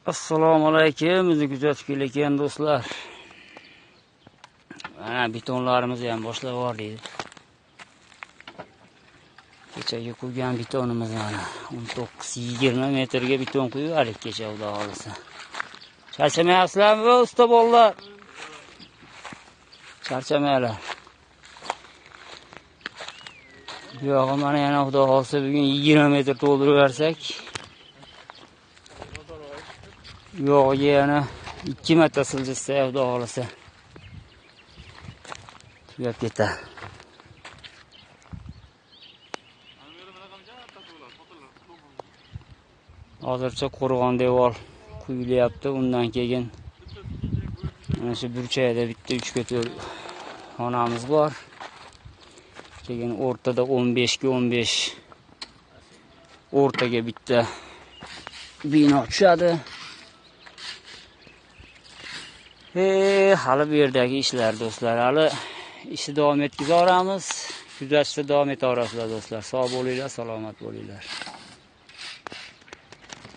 Assalomu alaykum, bizni kuzatib kelayotgan do'stlar. Mana betonlarimizni ham boshlab yubordik. Kechaga qo'ygan betonimiz mana 19-20 metrga beton qo'yib kecha xudo xolisa. Charchamayapsizlarmi usta bolalar? Charchamaylar. Bu yog'i mana yana xudo xolisa bugun 20 metr to'ldirib bersak, yog'iga yana 2 marta siljitsa xudo xolisa tugab ketadi. Hozircha qo'rg'on devor quyilyapti. Undan keyin mana shu burchakda bitta 3 ko'tor xonamiz bor. Keyin o'rtada 15 ga 15 o'rtaga bitta bino tushadi. Hali bu yerdagi ishlar do'stlar, hali ishni davom etkazaveramiz. Kuzatishda davom etaverasizlar do'stlar. Sog' bo'linglar, salomat bo'linglar.